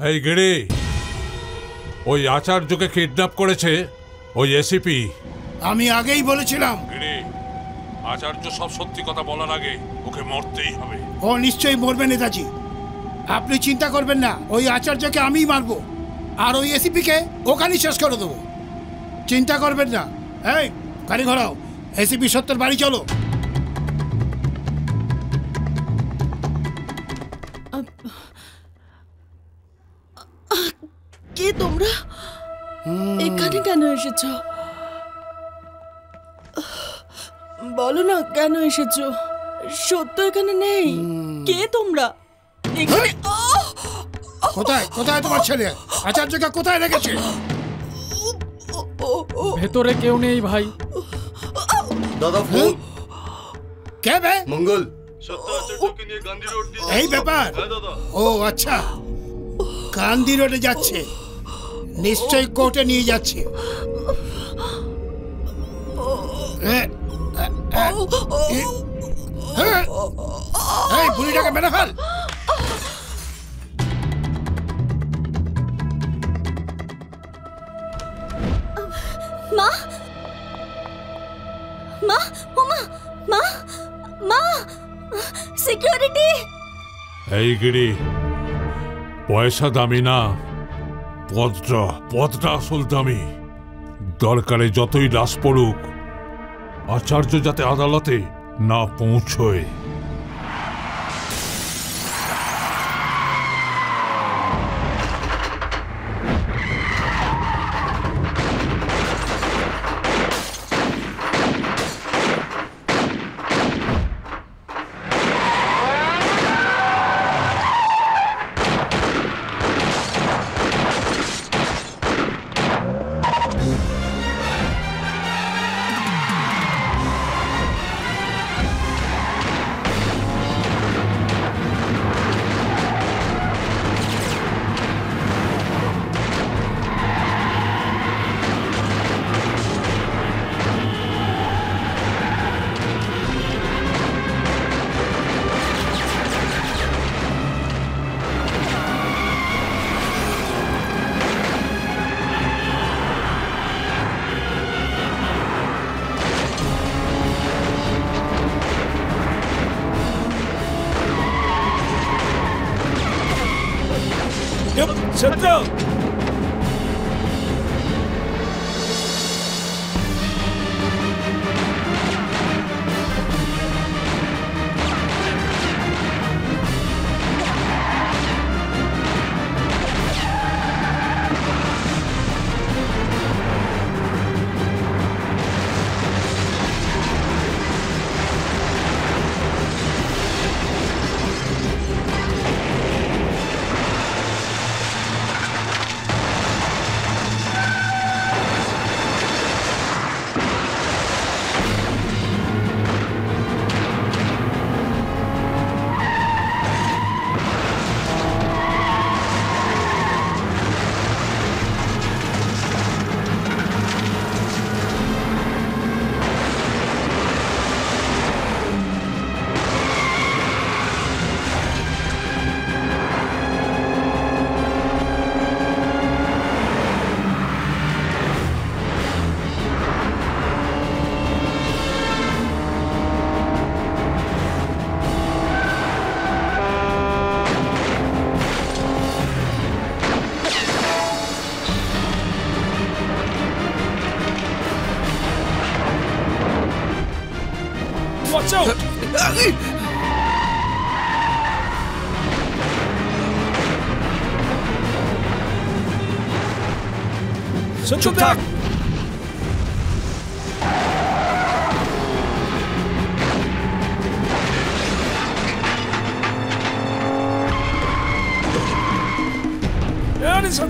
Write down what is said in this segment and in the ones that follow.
এই গিরি, ওই আচার্যকে কিডন্যাপ করেছে ওই এসিপি। আমি আগেই বলেছিলাম। গিরি, আচার্য সব সত্যি কথা বলার আগে ওকে মরতেই হবে। ও নিশ্চয়ই মরবে নেতাজি, আপনি চিন্তা করবেন না। ওই আচার্যকে আমিই মারবো, আর ওই এসিপিকে ওখানেই শেষ করে দেবো। চিন্তা করবেন না। এই গাড়ি ঘোরাও, এসিপি সত্যের বাড়ি চলো। কে তোমরা? এখানে কেন এসেছো? বলো না কেন এসেছো? সত্য এখানে নেই। কে তোমরা? এখানে কোথায় কোথায় তোমার ছেলে? আচার্যকে কোথায় রেখেছে? ভেতরে কেউ নেই ভাই। দাদা ফোন। কে বে? মঙ্গল। এই ব্যাপার? ও আচ্ছা, গান্ধী রোডে যাচ্ছে, নিশ্চয়ই কোর্টে নিয়ে যাচ্ছে। এই বুড়িটাকে মেরে ফেল। মা, মা, ওমা, মা, মা, সিকিউরিটি। এই গিরি, পয়সা দামি না, পদটা আসল দামি। দরকারে যতই লাশ পড়ুক, আচার্য যাতে আদালতে না পৌঁছয়। সত্য, watch out! চুপ থাক।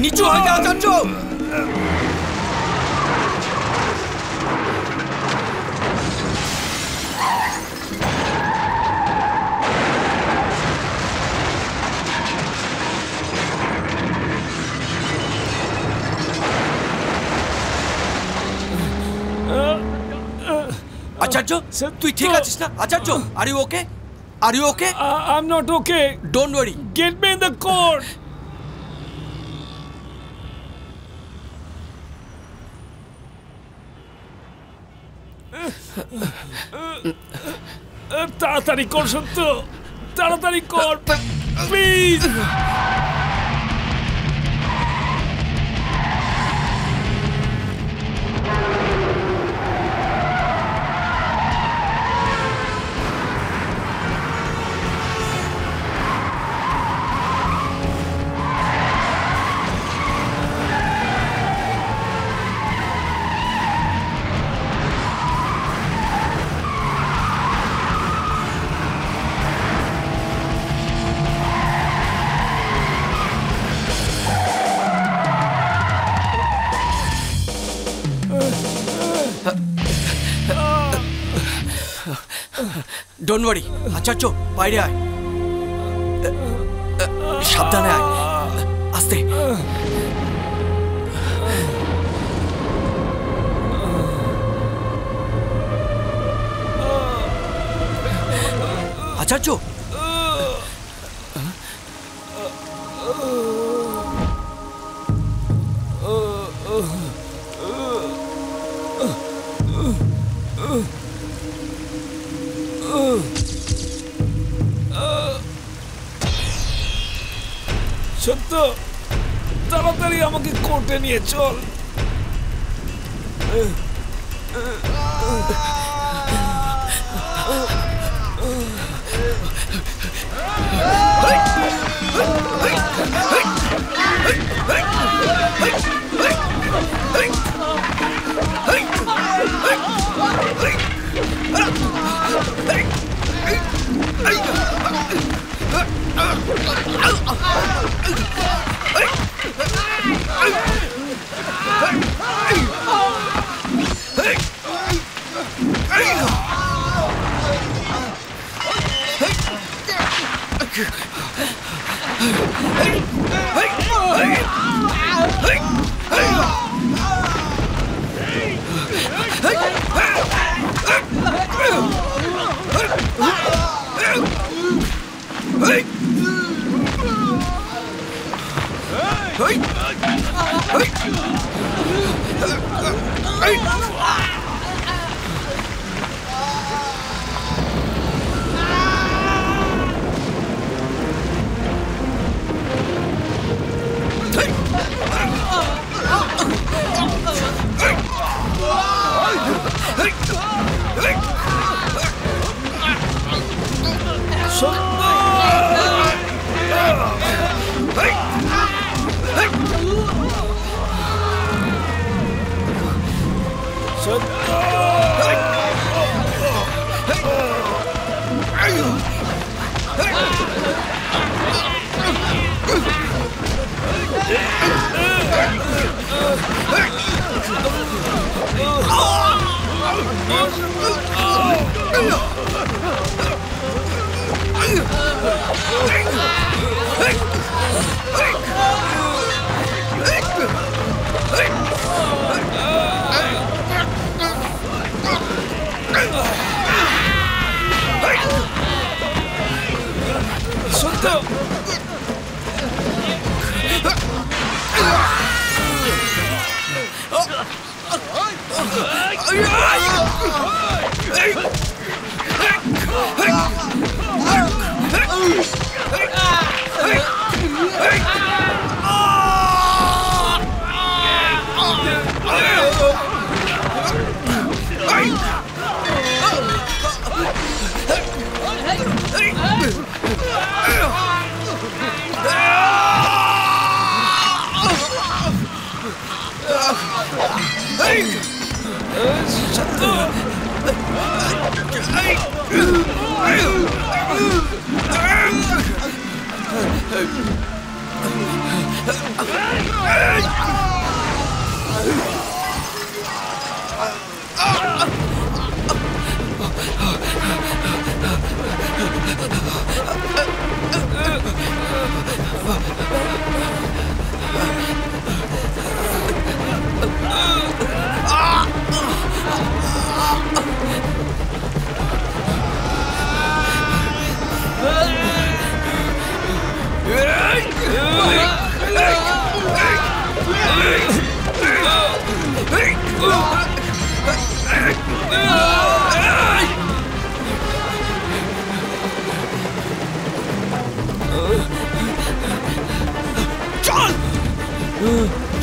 নিচু হয়ে যা আচার্য। আচার্য, তুই ঠিক আছিস না? Acharya, are you okay? Are you okay? I'm not okay. Don't worry. Get me in the court. তাড়াতাড়ি কর সত্য, তাড়াতাড়ি কর প্লিজ। ডোন্ট ওয়ারি আচার্য, বাইরে আয়, সাবধানে আয়, আস্তে। আচার্য, সত্য, তাড়াতাড়ি আমাকে কোর্টে নিয়ে চল।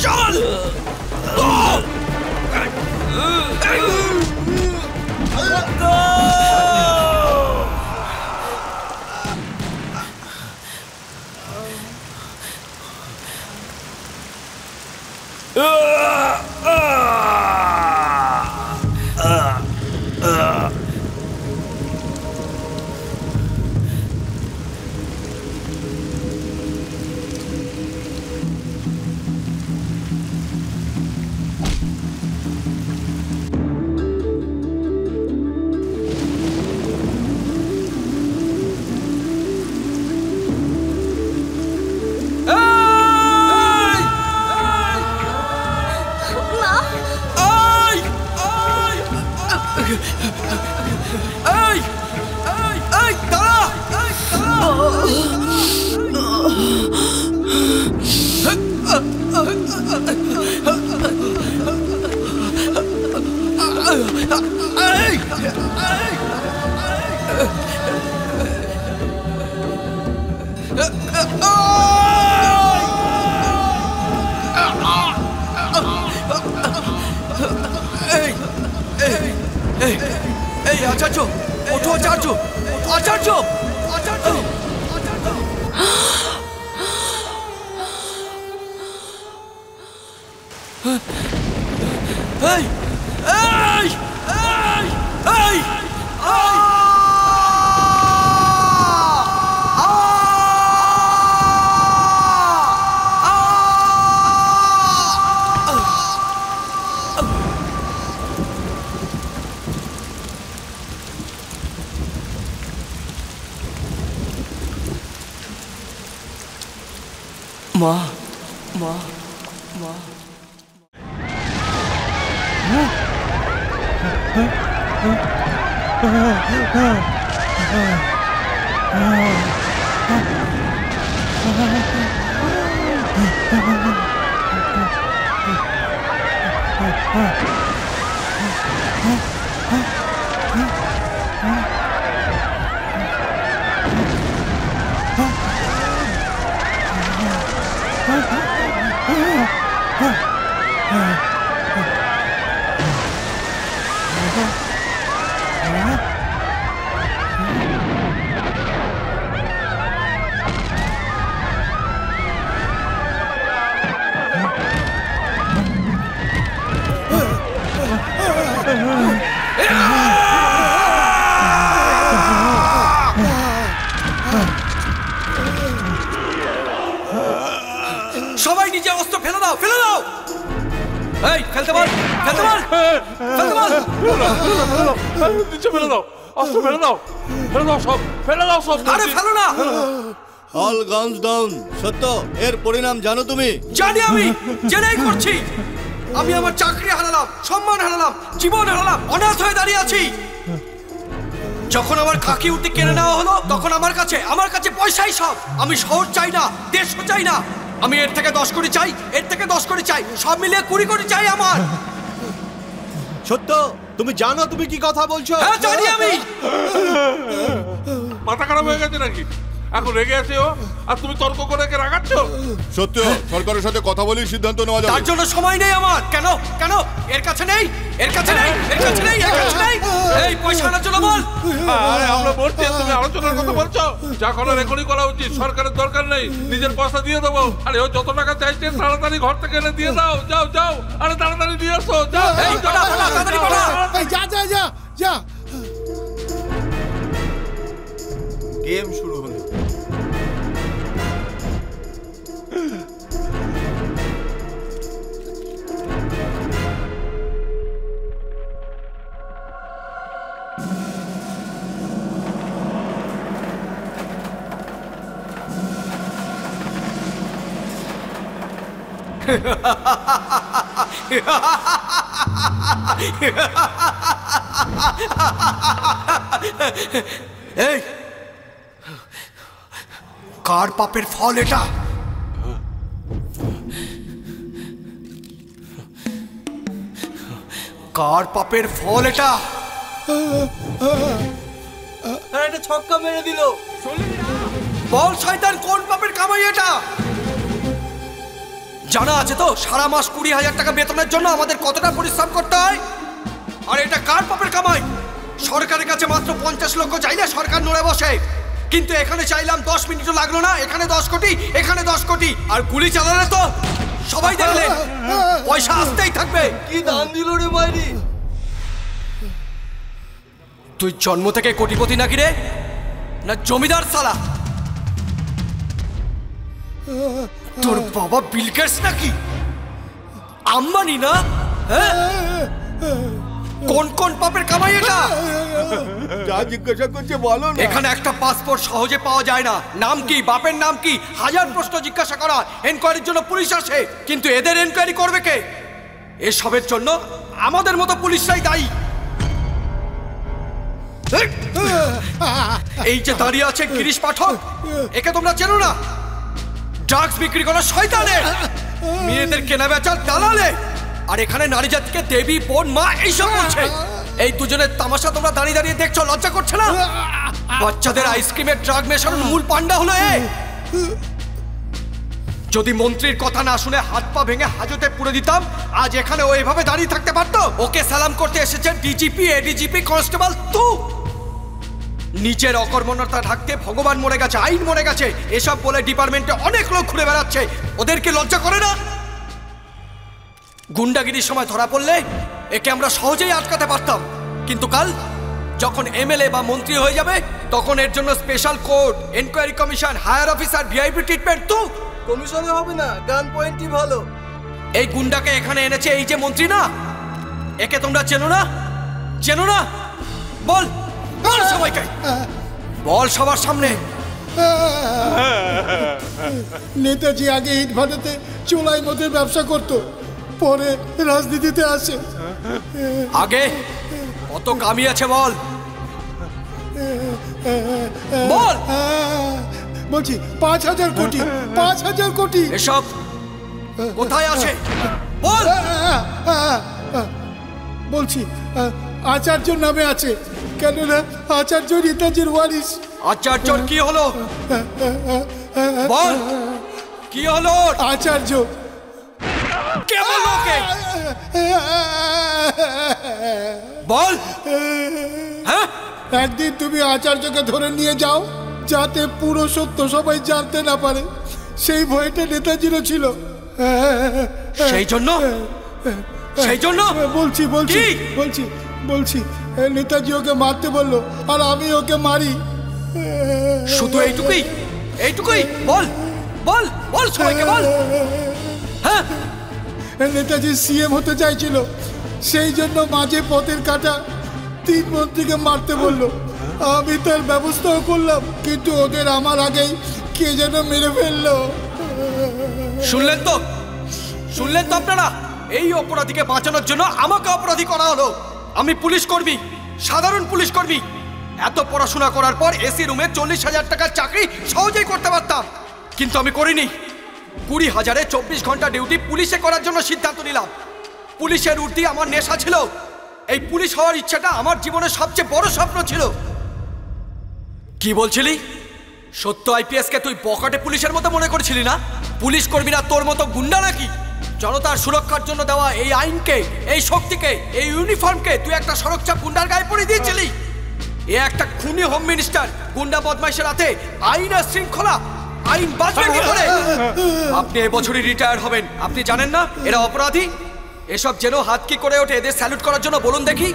চল আচার্য ওঠো আচার্য আচার্য আচার্য এই এই এই এই মা মা মা সবাই নিজে অস্ত্র ফেলে দাও ফেলে দাও এই ফেলতে বল ফেলতে বল ফেলতে বল নিচে ফেলে দাও অস্ত্র ফেলে দাও ফেলে দাও সব ফেলে দাও সব আরে ফেলো না অল গানস ডাউন সত্য এর পরিণাম জানো তুমি জানি আমি জেনেই করছি আমি আমার চাকরি হারালাম সম্মান হারালাম জীবন হারালাম অনাথ হয়ে দাঁড়িয়ে আছি যখন আমার খাকি উঠতে কেড়ে নেওয়া হলো তখন আমার কাছে পয়সাই সব আমি শহর চাই না দেশও চাই না আমি এর থেকে 10 কোটি চাই এর থেকে 10 কোটি চাই সব মিলিয়ে 20 কোটি চাই আমার সত্য তুমি জানো তুমি কি কথা বলছো হ্যাঁ জানি আমি মাথা খারাপ হয়ে গেছে নাকি এখন রেগে আছে ও আর তুমি তর্ক করে কে রাগাচ্ছ সত্য সরকারের সাথে কথা বলেই সিদ্ধান্ত নেওয়া যাবে তার জন্য সময় নেই আমার কেন কেন এর কাছে নেই এর কাছে নেই এর কাছে নেই এর কাছে নেই এই পয়সা আনার জন্য বল আরে আমরা বলছি তুমি আলোচনার কথা বলছো যা করার এখনই করা উচিত সরকারের দরকার নেই নিজের পয়সা দিয়ে দেবো আরে ও যত টাকা চাইছে তাড়াতাড়ি ঘর থেকে এনে দিয়ে দাও যাও যাও আরে তাড়াতাড়ি দিয়ে আসো যাও এই পাঠা পাঠা তাড়াতাড়ি পাঠা এই যা যা যা যা গেম শুরু হলো এই কার পাপের ফল এটা কার পাপের ফল এটা এটা ছক্কা মেরে দিল বল শয়তান কোন পাপের কামাই এটা জানা আছে তো সারা মাস 20,000 টাকা বেতনের জন্য আমাদের কতটা পরিশ্রম করতে হয়? আর এটা কার পাপের কামাই? সরকারের কাছে মাত্র 50 লক্ষ চাইলে সরকার নড়ে বসে, কিন্তু এখানে চাইলাম 10 মিনিটও লাগলো না, এখানে 10 কোটি, এখানে 10 কোটি। আর গুলি চালালে তো সবাই দেখলেন, পয়সা আসতেই থাকবে। কি দান দিল রে বাইরি? তুই জন্ম থেকে কোটিপতি নাকি রে, না জমিদার সালা? তোর বাবা বিল গেটস নাকি, আম্বানি না? হ্যাঁ, কোন কোন পাপের কামাই এটা? যা জিজ্ঞাসা করছে বলো না। এখানে একটা পাসপোর্ট সহজে পাওয়া যায় না। নাম কি, বাপের নাম কি, হাজার প্রশ্ন জিজ্ঞাসা করা। এনকোয়ারির জন্য পুলিশ আসে, কিন্তু এদের এনকোয়ারি করবে কে? এসবের জন্য আমাদের মতো পুলিশরাই দায়ী। এই যে দাঁড়িয়ে আছে গিরিশ পাঠক, একে তোমরা চেনো না? ড্রাগস বিক্রি করা শয়তানে, মেয়েদের কেনা বেচার দালালে, আর এখানে নারী জাতিকে দেবী, বোন, মা এইসব করছে। এই দুজনের তামাশা তোমরা দাঁড়িয়ে দাঁড়িয়ে দেখছো, লজ্জা করছে না? বাচ্চাদের আইসক্রিমের ড্রাগ মেশানোর মূল পান্ডা হলো এ। যদি মন্ত্রীর কথা না শুনে হাত পা ভেঙে হাজতে পুরে দিতাম, আজ এখানে ও এভাবে দাঁড়িয়ে থাকতে পারতো? ওকে সালাম করতে এসেছে ডিজিপি, এডিজিপি, কনস্টেবল। তো নিজের অকর্মণ্যতা ঢাকতে ভগবান মরে গেছে, আইন মরে গেছে, এসব বলে ডিপার্টমেন্টে অনেক লোক ঘুরে বেড়াচ্ছে। ওদেরকে লজ্জা করে না? গুন্ডাগিরির সময় ধরা পড়লে একে আমরা সহজেই আটকাতে পারতাম, কিন্তু কাল যখন এমএলএ বা মন্ত্রী হয়ে যাবে তখন এর জন্য special court, enquiry commission, higher officer, VIP treatment. তো কমিশনে হবে না, গান পয়েন্টই ভালো। এই গুন্ডাকে এখানে এনেছে এই যে মন্ত্রী না, একে তোমরা চেনো না? চেনো না? বল বল সবাইকে, বল সবার সামনে। নেতাজি আগে ইট ভাটাতে চোলাই মদের ব্যবসা করতো, পরে রাজনীতিতে আসে। আগে কত কামিয়েছে বল, বল। বলছি 5,000 কোটি, 5,000 কোটি। এসব কোথায় আছে বল। বলছি আচার্যর নামে আছে, কেননা আচার্য নেতাজির ওয়ারিস। আচার্যর কি হলো বল, কি হলো? আচার্য কে বললো ওকে? বল। হ্যাঁ, একদিন তুমি আচার্যকে ধরে নিয়ে যাও, যাতে পুরো সত্য সবাই জানতে না পারে। সেই ভয়টা নেতাজিরও ছিল। সেই জন্য বলছি বলছি বলছি বলছি নেতাজি ওকে মারতে বললো, আর আমি ওকে মারি। শুধু এইটুকুই? এইটুকুই? বল বল বল সবাইকে বল। হ্যাঁ, নেতাজি সিএম হতে চাইছিল, সেই জন্য মাঝে পথের কাটা 3 মন্ত্রীকে মারতে বললো। আমি তার ব্যবস্থাও করলাম, কিন্তু ওদের আমার আগেই কে যেন মেরে ফেললো। শুনলেন তো, শুনলেন তো আপনারা? এই অপরাধীকে বাঁচানোর জন্য আমাকে অপরাধী করা হলো। আমি পুলিশ কর্মী, সাধারণ পুলিশ কর্মী। এত পড়াশোনা করার পর এসি রুমে 40,000 টাকার চাকরি সহজেই করতে পারতাম, কিন্তু আমি করিনি। 20,000-এ 24 ঘন্টা ডিউটি পুলিশে করার জন্য সিদ্ধান্ত নিলাম। পুলিশের উর্দি আমার নেশা ছিল। এই পুলিশ হওয়ার ইচ্ছাটা আমার জীবনের সবচেয়ে বড় স্বপ্ন ছিল। কি বলছিলি? সত্য আইপিএসকে তুই বকাটে পুলিশের মতো মনে করেছিলি না? পুলিশ কর্মীরা তোর মতো গুন্ডা নাকি? জনতার সুরক্ষার জন্য দেওয়া এই আইনকে, এই শক্তিকে, এই ইউনিফর্মকে তুই একটা সরকচাপ গুন্ডার গায়ে পরিয়ে দিয়েছিলি। এ একটা খুনি হোম মিনিস্টার, গুন্ডা বদমাইশের হাতে আইন আর শৃঙ্খলা, আইন বাঁচবে কি করে? আপনি এবছরই রিটায়ার হবেন, আপনি জানেন না এরা অপরাধী? এসব যেন হাত কি করে ওঠে এদের স্যালুট করার জন্য, বলুন দেখি।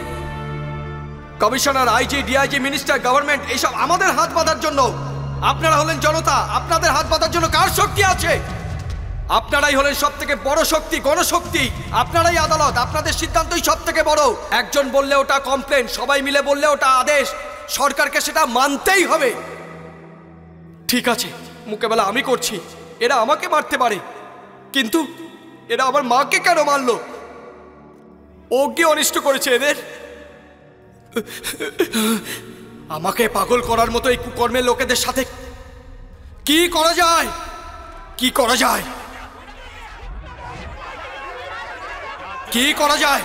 Commissioner, IG, DIG, minister, government, এইসব আমাদের হাত বাঁধার জন্য। আপনারা হলেন জনতা, আপনাদের হাত বাঁধার জন্য কার শক্তি আছে? আপনারাই হলেন সব থেকে বড় শক্তি, গণশক্তি। আপনারাই আদালত, আপনাদের সিদ্ধান্তই সব থেকে বড়। একজন বললে ওটা কমপ্লেন, সবাই মিলে বললে ওটা আদেশ। সরকারকে সেটা মানতেই হবে। ঠিক আছে, মোকাবেলা আমি করছি। এরা আমাকে মারতে পারে, কিন্তু এরা আমার মাকে কেন মারলো? ও কি অনিষ্ট করেছে এদের? আমাকে পাগল করার মতো এই কুকর্মের লোকেদের সাথে কি করা যায়? কি করা যায়? কি করা যায়?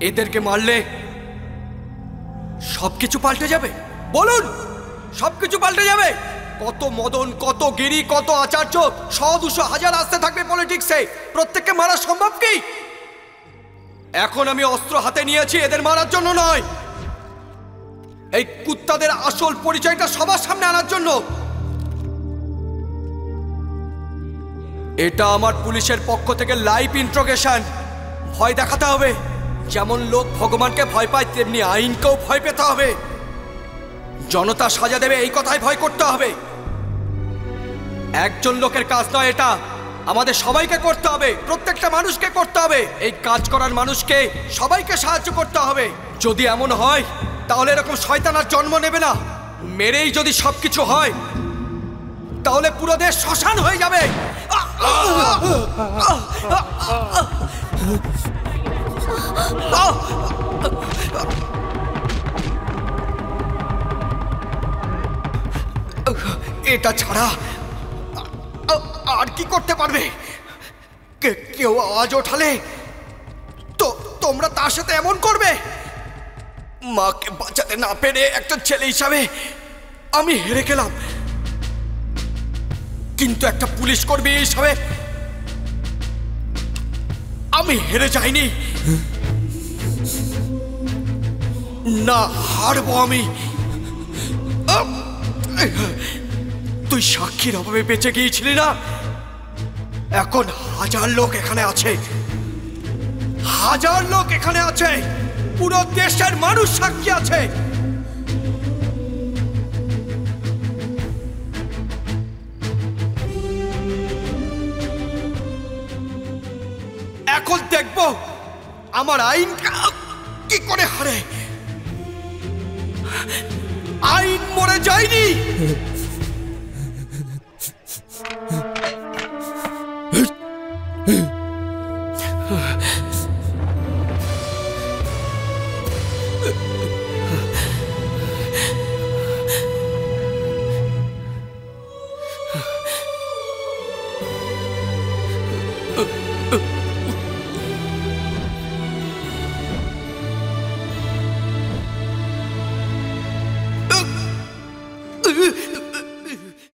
এদেরকে মারলে সবকিছু পাল্টে যাবে? বলুন, সবকিছু পাল্টে যাবে? কত মদন, কত গিরি, কত আচার্য, 100-200 হাজার আসতে থাকবে পলিটিক্সে। প্রত্যেককে মারা সম্ভব কি? এখন আমি অস্ত্র হাতে নিয়েছি এদের মারার জন্য নয়, এই কুত্তাদের আসল পরিচয়টা সবার সামনে আনার জন্য। এটা আমার পুলিশের পক্ষ থেকে লাইভ ইন্ট্রোগেশন। ভয় দেখাতে হবে। যেমন লোক ভগবানকে ভয় পায়, তেমনি আইনকেও ভয় পেতে হবে। জনতা সাজা দেবে এই কথাই ভয় করতে হবে। একজন লোকের কাজ নয় এটা, আমাদের সবাইকে করতে হবে, প্রত্যেকটা মানুষকে করতে হবে। এই কাজ করার মানুষকে সবাইকে সাহায্য করতে হবে। যদি এমন হয় তাহলে এরকম শয়তান আর জন্ম নেবে না। মেরেই যদি সবকিছু হয় তাহলে পুরো দেশ শ্মশান হয়ে যাবে। এটা ছাড়া আর কি করতে পারবে? কেউ আওয়াজ ওঠালে তো তোমরা তার সাথে এমন করবে? মাকে বাঁচাতে না পেরে একটা ছেলে হিসাবে আমি হেরে গেলাম, কিন্তু একটা পুলিশ কর্মী হিসাবে আমি হেরে যাইনি। না, হারবো আমি। তুই সাক্ষীর অভাবে বেঁচে গিয়েছিলি না? এখন 1000 লোক এখানে আছে, 1000 লোক এখানে আছে, পুরো দেশের মানুষ সাক্ষী আছে। এখন দেখবো আমার আইন কি করে হারে। আইন মরে যায়নি।